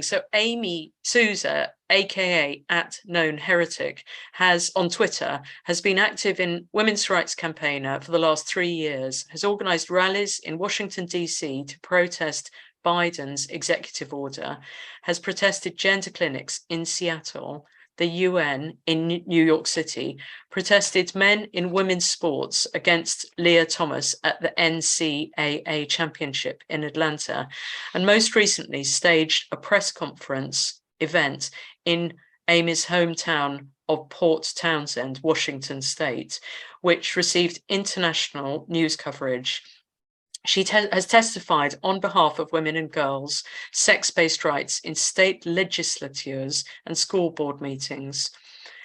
So Amy Sousa, aka @KnownHeretic, has on Twitter has been active in women's rights campaigner for the last 3 years, has organized rallies in Washington, D.C. to protest Biden's executive order, has protested gender clinics in Seattle, the UN in New York City, protested men in women's sports against Leah Thomas at the NCAA Championship in Atlanta, and most recently staged a press conference event in Amy's hometown of Port Townsend, Washington State, which received international news coverage. She has testified on behalf of women and girls' sex-based rights in state legislatures and school board meetings.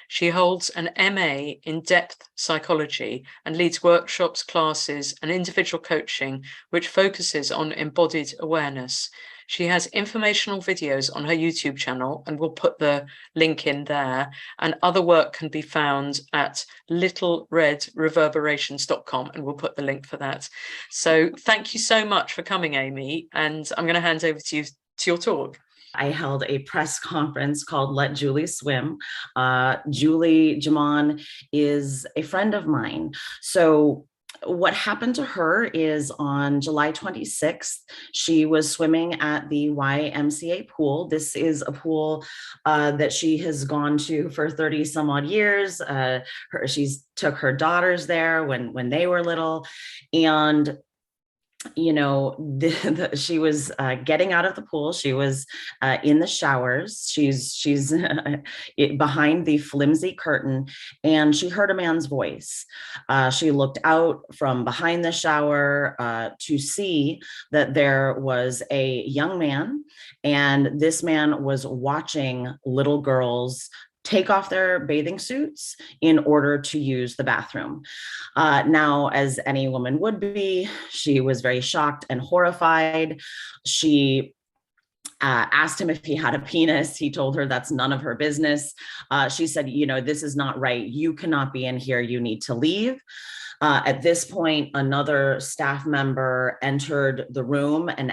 She holds an MA in depth psychology and leads workshops, classes, and individual coaching, which focuses on embodied awareness. She has informational videos on her YouTube channel, and we'll put the link in there. And other work can be found at littleredreverberations.com, and we'll put the link for that. So thank you so much for coming, Amy. And I'm going to hand over to you to your talk. I held a press conference called Let Julie Swim. Julie Jaman is a friend of mine. So what happened to her is on July 26th, she was swimming at the YMCA pool. This is a pool that she has gone to for 30 some odd years. She's took her daughters there when they were little, and you know, she was getting out of the pool. She was in the showers. She's behind the flimsy curtain, and she heard a man's voice. She looked out from behind the shower to see that there was a young man, and this man was watching little girls take off their bathing suits in order to use the bathroom. Now, as any woman would be, she was very shocked and horrified. She asked him if he had a penis. He told her that's none of her business. She said, you know, this is not right. You cannot be in here. You need to leave. At this point, another staff member entered the room and,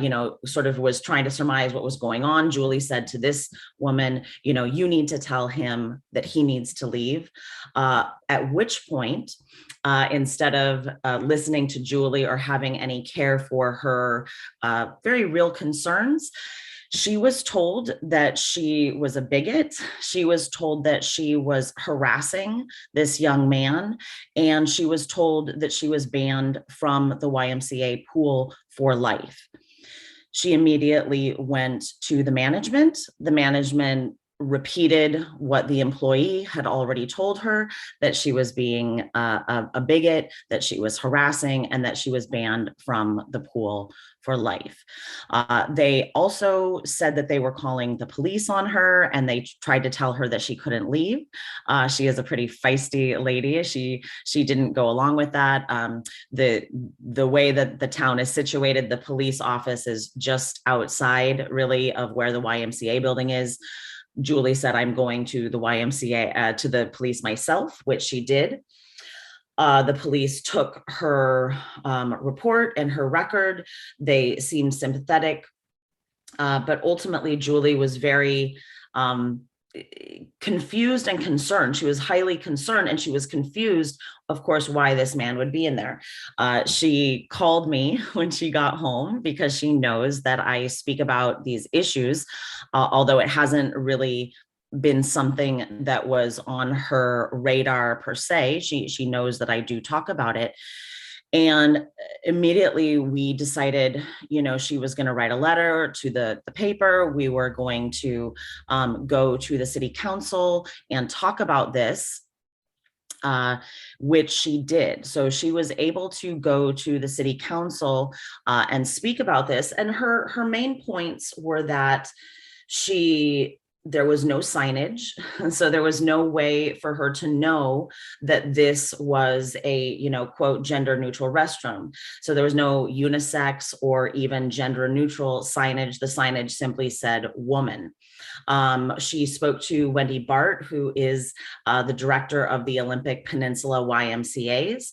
you know, sort of was trying to surmise what was going on. Julie said to this woman, you know, you need to tell him that he needs to leave. At which point, instead of listening to Julie or having any care for her very real concerns, she was told that she was a bigot. She was told that she was harassing this young man, and she was told that she was banned from the YMCA pool for life. She immediately went to the management. The management repeated what the employee had already told her, that she was being a bigot, that she was harassing, and that she was banned from the pool for life. They also said that they were calling the police on her, and they tried to tell her that she couldn't leave. She is a pretty feisty lady. She didn't go along with that. The way that the town is situated, the police office is just outside really of where the YMCA building is. Julie said, I'm going to the YMCA, to the police myself, which she did. The police took her report and her record. They seemed sympathetic, but ultimately Julie was very confused and concerned. She was highly concerned, and she was confused, of course, why this man would be in there. She called me when she got home because she knows that I speak about these issues, although it hasn't really been something that was on her radar per se. She knows that I do talk about it. And immediately we decided, you know, she was going to write a letter to the paper. We were going to go to the city council and talk about this, which she did. So she was able to go to the city council and speak about this. And her main points were that there was no signage. So there was no way for her to know that this was a, you know, quote, gender neutral restroom. So there was no unisex or even gender neutral signage. The signage simply said woman. She spoke to Wendy Bart, who is the director of the Olympic Peninsula YMCAs.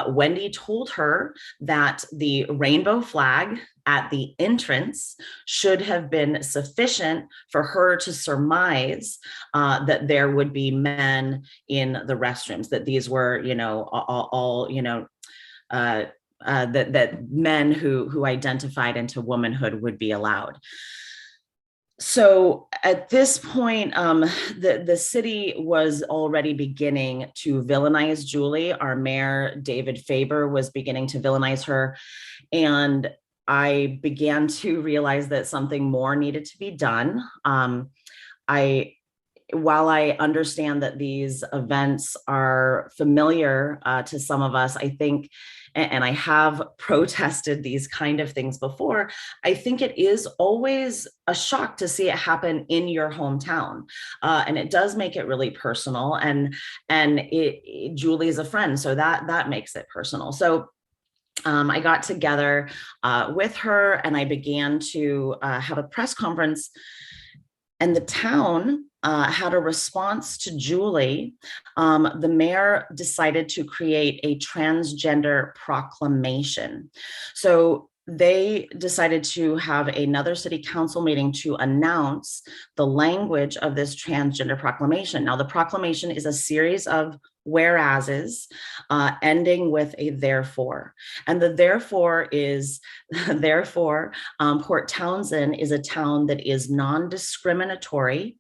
Wendy told her that the rainbow flag at the entrance should have been sufficient for her to surmise that there would be men in the restrooms, that these were, all that men who identified into womanhood would be allowed. So at this point, the city was already beginning to villainize Julie. Our mayor, David Faber, was beginning to villainize her. And I began to realize that something more needed to be done. While I understand that these events are familiar to some of us, I think, and I have protested these kind of things before, I think it is always a shock to see it happen in your hometown. And it does make it really personal. And Julie is a friend, so that makes it personal. So I got together with her and I began to have a press conference, and the town had a response to Julie. The mayor decided to create a transgender proclamation. So they decided to have another city council meeting to announce the language of this transgender proclamation. Now, the proclamation is a series of whereases ending with a therefore. And the therefore is, therefore, Port Townsend is a town that is non-discriminatory.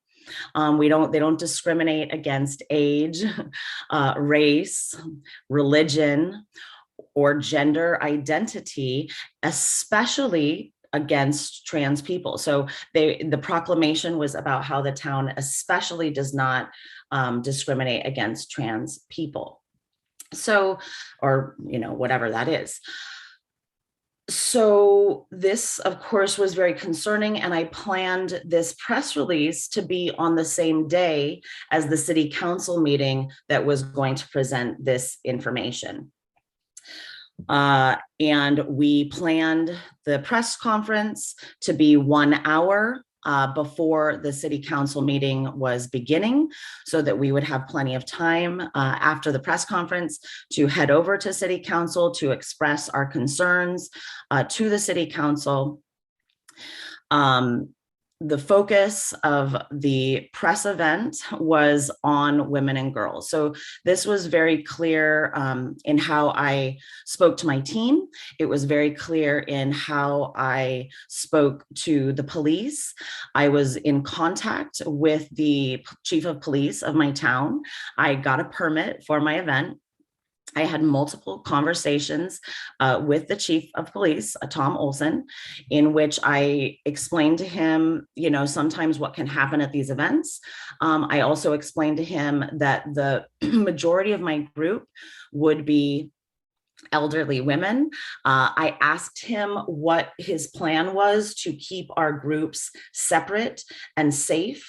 They don't discriminate against age, race, religion, or gender identity, especially against trans people. So the proclamation was about how the town especially does not discriminate against trans people. So, or, whatever that is. So this, of course, was very concerning, and I planned this press release to be on the same day as the city council meeting that was going to present this information. And we planned the press conference to be 1 hour before the city council meeting was beginning, so that we would have plenty of time after the press conference to head over to city council to express our concerns to the city council. The focus of the press event was on women and girls. So this was very clear in how I spoke to my team. It was very clear in how I spoke to the police. I was in contact with the chief of police of my town. I got a permit for my event. I had multiple conversations with the chief of police, Tom Olson, in which I explained to him, sometimes what can happen at these events. I also explained to him that the majority of my group would be elderly women. I asked him what his plan was to keep our groups separate and safe.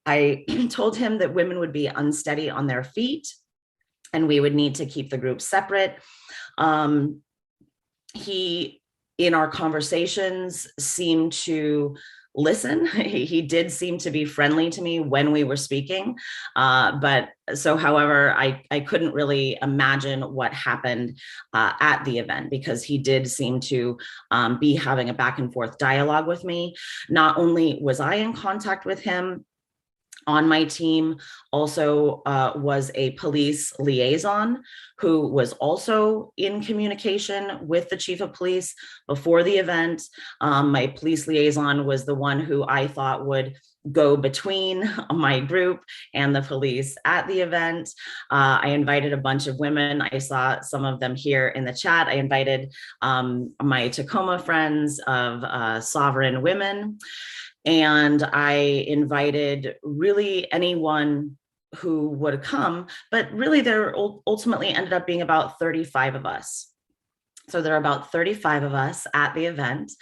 I told him that women would be unsteady on their feet, and we would need to keep the group separate. He, in our conversations, seemed to listen. He did seem to be friendly to me when we were speaking. However, I couldn't really imagine what happened at the event, because he did seem to be having a back and forth dialogue with me. Not only was I in contact with him, on my team also was a police liaison who was also in communication with the chief of police before the event. My police liaison was the one who I thought would go between my group and the police at the event. I invited a bunch of women. I saw some of them here in the chat. I invited my Tacoma friends of Sovereign Women. And I invited really anyone who would come, but really there ultimately ended up being about 35 of us. So there are about 35 of us at the event,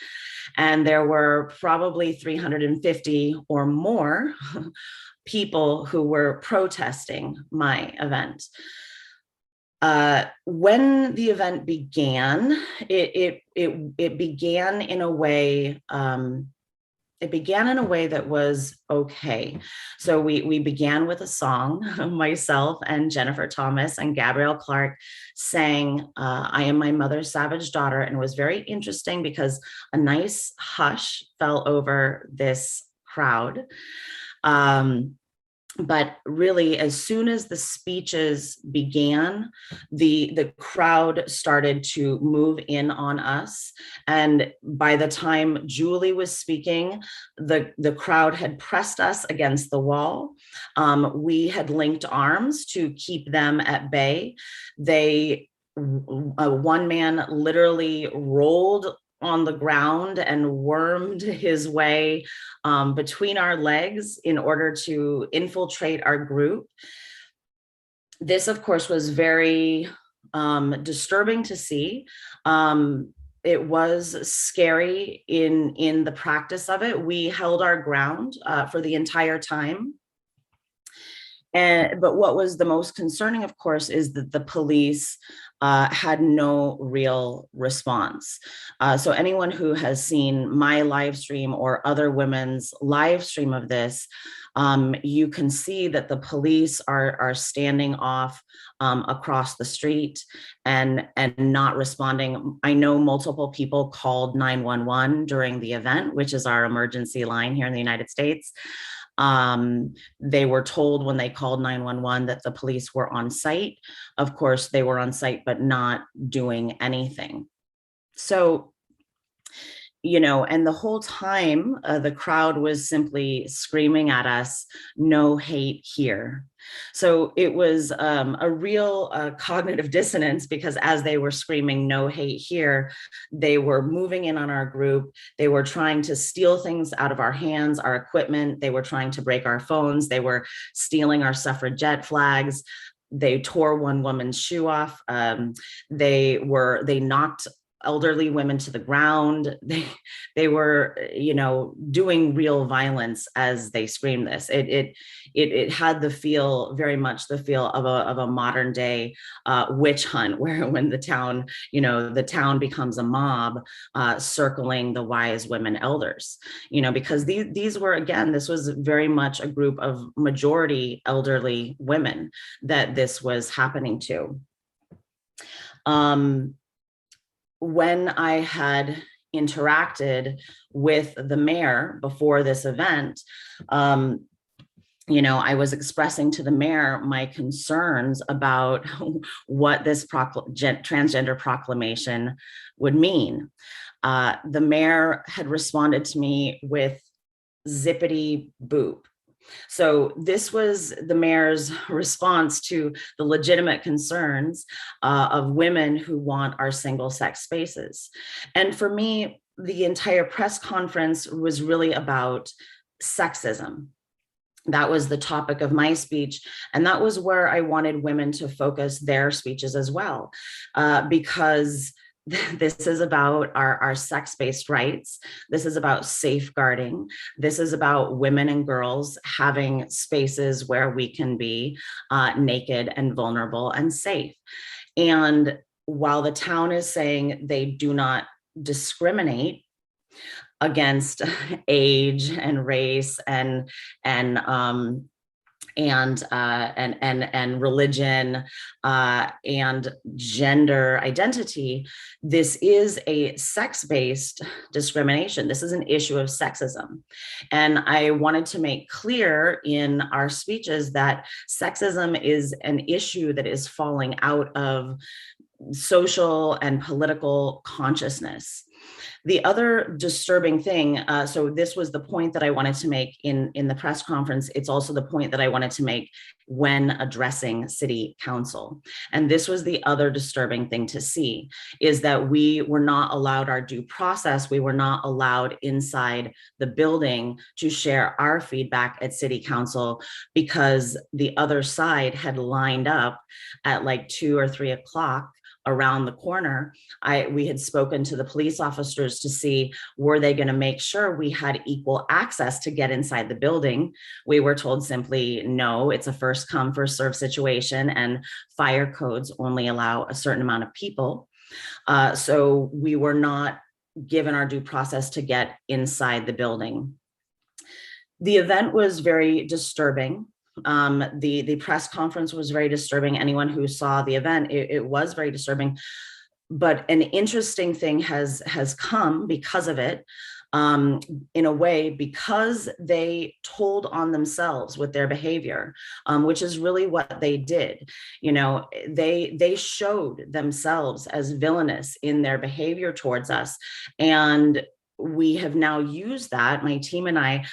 and there were probably 350 or more people who were protesting my event. When the event began, it began in a way it began in a way that was okay. So we began with a song. Myself and Jennifer Thomas and Gabrielle Clark sang I Am My Mother's Savage Daughter. And it was very interesting because a nice hush fell over this crowd. But really, as soon as the speeches began, the crowd started to move in on us. And by the time Julie was speaking, the crowd had pressed us against the wall. We had linked arms to keep them at bay. One man literally rolled on the ground and wormed his way between our legs in order to infiltrate our group. This, of course, was very disturbing to see. It was scary in the practice of it. We held our ground for the entire time. But what was the most concerning, of course, is that the police had no real response. So anyone who has seen my live stream or other women's live stream of this, you can see that the police are standing off across the street and not responding. I know multiple people called 911 during the event, which is our emergency line here in the United States. They were told when they called 911 that the police were on site. Of course, they were on site, but not doing anything. So, and the whole time, the crowd was simply screaming at us, "No hate here." So it was a real cognitive dissonance, because as they were screaming, "No hate here," they were moving in on our group. They were trying to steal things out of our hands, our equipment. They were trying to break our phones. They were stealing our suffragette flags. They tore one woman's shoe off. They knocked elderly women to the ground. They were, doing real violence as they screamed this. It had very much the feel of a modern day witch hunt, where when the town becomes a mob circling the wise women elders, because these were, again, this was very much a group of majority elderly women that this was happening to. When I had interacted with the mayor before this event, I was expressing to the mayor my concerns about what this transgender proclamation would mean. The mayor had responded to me with zippity boop. So this was the mayor's response to the legitimate concerns of women who want our single-sex spaces. And for me, the entire press conference was really about sexism. That was the topic of my speech. And that was where I wanted women to focus their speeches as well, because this is about our sex-based rights. This is about safeguarding. This is about women and girls having spaces where we can be naked and vulnerable and safe. And while the town is saying they do not discriminate against age and race and religion and gender identity, this is a sex-based discrimination. This is an issue of sexism. And I wanted to make clear in our speeches that sexism is an issue that is falling out of social and political consciousness. The other disturbing thing, so this was the point that I wanted to make in the press conference. It's also the point that I wanted to make when addressing city council. And this was the other disturbing thing to see, is that we were not allowed our due process. We were not allowed inside the building to share our feedback at city council, because the other side had lined up at like 2 or 3 o'clock around the corner. We had spoken to the police officers to see, were they going to make sure we had equal access to get inside the building? We were told simply, no, it's a first come, first serve situation, and fire codes only allow a certain amount of people. So we were not given our due process to get inside the building. The event was very disturbing. The press conference was very disturbing. Anyone who saw the event, it was very disturbing. But an interesting thing has come because of it, um, in a way, because they told on themselves with their behavior, which is really what they did. You know, they showed themselves as villainous in their behavior towards us, and we have now used that. My team and I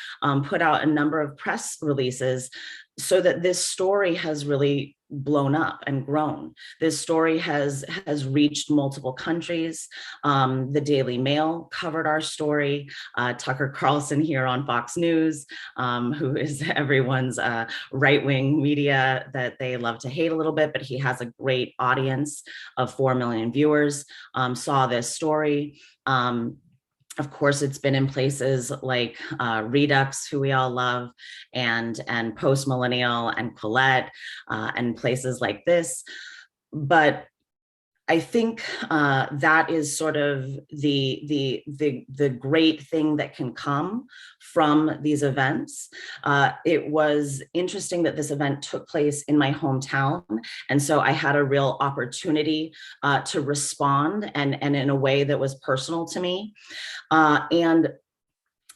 put out a number of press releases so that this story has really blown up and grown. This story has reached multiple countries. The Daily Mail covered our story. Tucker Carlson here on Fox News, who is everyone's right-wing media that they love to hate a little bit, but he has a great audience of 4 million viewers, saw this story. Of course, it's been in places like Redux, who we all love, and Post Millennial and Colette, and places like this. But I think that is sort of the great thing that can come from these events. It was interesting that this event took place in my hometown, and so I had a real opportunity to respond, and in a way that was personal to me. And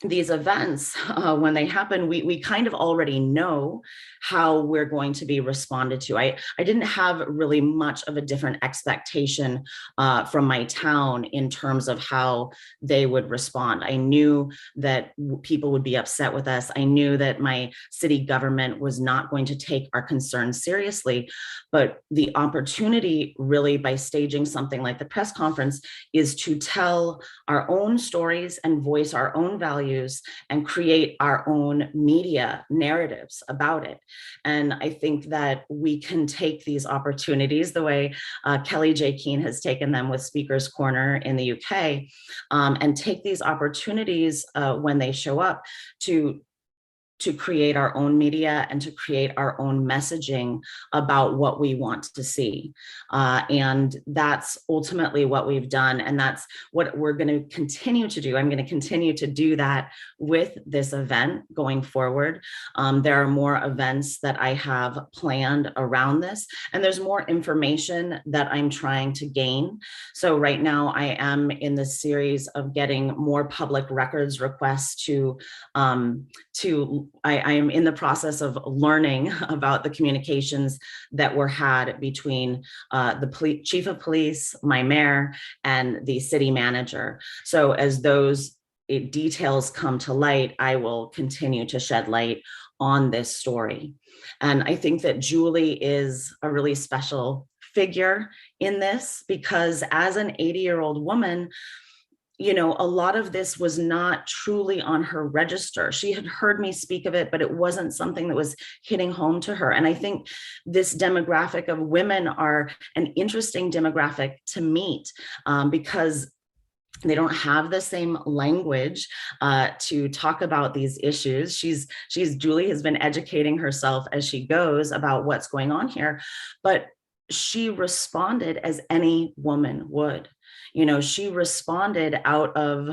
these events, when they happen, we kind of already know how we're going to be responded to. I didn't have really much of a different expectation from my town in terms of how they would respond. I knew that people would be upset with us. I knew that my city government was not going to take our concerns seriously. But the opportunity, really, by staging something like the press conference, is to tell our own stories and voice our own values and create our own media narratives about it. And I think that we can take these opportunities the way Kelly J. Keane has taken them with Speaker's Corner in the UK, and take these opportunities when they show up to create our own media and to create our own messaging about what we want to see. And that's ultimately what we've done. And that's what we're going to continue to do. I'm going to continue to do that with this event going forward. There are more events that I have planned around this, and there's more information that I'm trying to gain. So right now I am in the series of getting more public records requests I am in the process of learning about the communications that were had between the chief of police, my mayor, and the city manager. So as those details come to light, I will continue to shed light on this story. And I think that Julie is a really special figure in this, because as an 80-year-old woman, you know, a lot of this was not truly on her register. She had heard me speak of it, but it wasn't something that was hitting home to her. And I think this demographic of women are an interesting demographic to meet, because they don't have the same language to talk about these issues. Julie has been educating herself as she goes about what's going on here, but she responded as any woman would. You know, she responded out of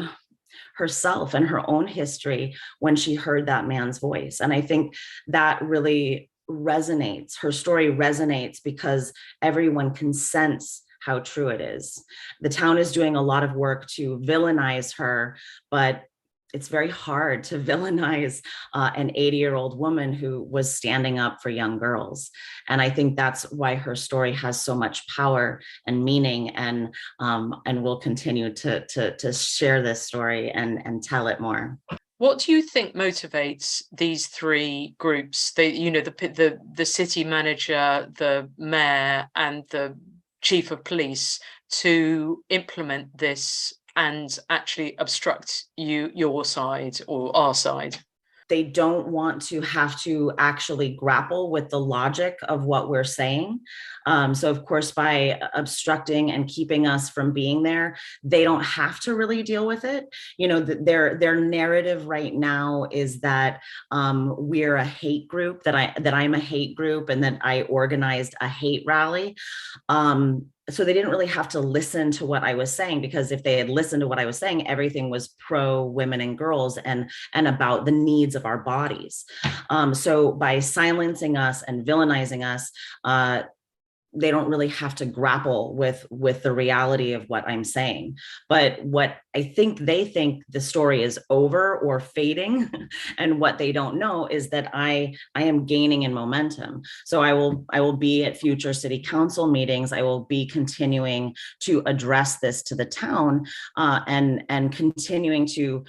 herself and her own history when she heard that man's voice. And I think that really resonates. Her story resonates because everyone can sense how true it is. The town is doing a lot of work to villainize her, but it's very hard to villainize an 80-year-old woman who was standing up for young girls. And I think that's why her story has so much power and meaning, and we'll continue to share this story and tell it more. What do you think motivates these three groups? The city manager, the mayor, and the chief of police to implement this and actually obstruct your side or our side? They don't want to have to actually grapple with the logic of what we're saying. So of course, by obstructing and keeping us from being there, they don't have to really deal with it. You know, their narrative right now is that we're a hate group, that I'm a hate group, and that I organized a hate rally. so they didn't really have to listen to what I was saying, because if they had listened to what I was saying, everything was pro women and girls and about the needs of our bodies. So by silencing us and villainizing us, they don't really have to grapple with the reality of what I'm saying. But what I think, they think the story is over or fading, and what they don't know is that I am gaining in momentum. So I will be at future city council meetings. I will be continuing to address this to the town, and continuing to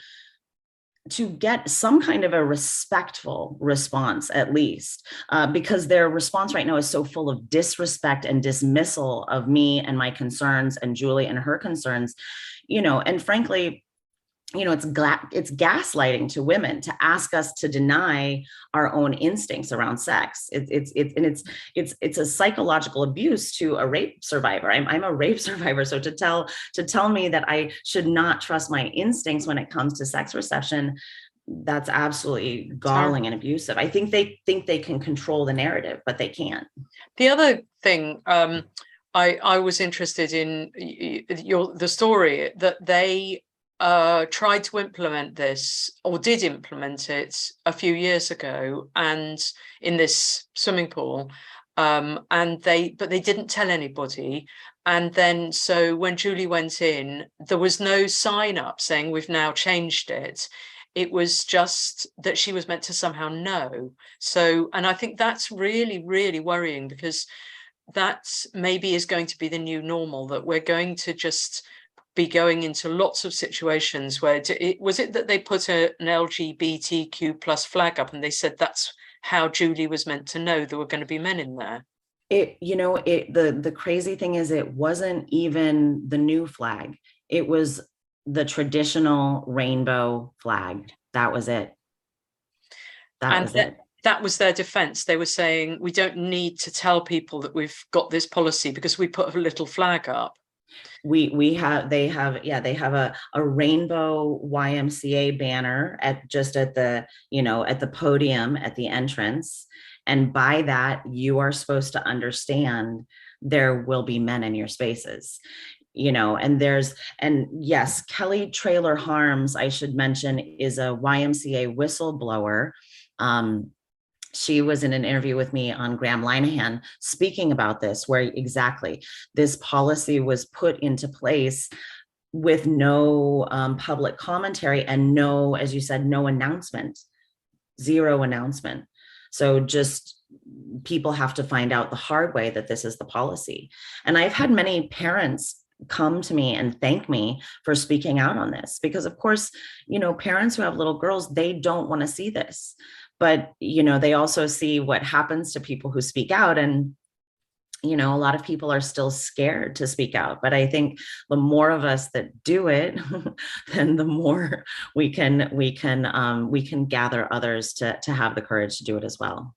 get some kind of a respectful response, at least, because their response right now is so full of disrespect and dismissal of me and my concerns, and Julie and her concerns, and frankly, it's gaslighting to women to ask us to deny our own instincts around sex. It's a psychological abuse to a rape survivor. I'm a rape survivor, so to tell me that I should not trust my instincts when it comes to sex reception, that's absolutely galling and abusive. I think they can control the narrative, but they can't. The other thing, I was interested in the story that they tried to implement this, or did implement it a few years ago, and in this swimming pool, but they didn't tell anybody. And then, so when Julie went in, there was no sign up saying we've now changed it. It was just that she was meant to somehow know. So, and I think that's really, really worrying, because that maybe is going to be the new normal, that we're going to just be going into lots of situations where was it that they put an LGBTQ plus flag up, and they said that's how Julie was meant to know there were going to be men in there. The crazy thing is, it wasn't even the new flag. It was the traditional rainbow flag. That was it. That was their defense. They were saying, we don't need to tell people that we've got this policy because we put a little flag up. They have a rainbow YMCA banner at the podium at the entrance. And by that, you are supposed to understand there will be men in your spaces. And yes, Kelly Traylor Harms, I should mention, is a YMCA whistleblower. She was in an interview with me on Graham Linehan speaking about this, where exactly this policy was put into place with no public commentary and no, as you said, no announcement, zero announcement. So just people have to find out the hard way that this is the policy. And I've had many parents come to me and thank me for speaking out on this, because of course, parents who have little girls, they don't want to see this. But, they also see what happens to people who speak out. And, a lot of people are still scared to speak out. But I think the more of us that do it, then the more we can gather others to have the courage to do it as well.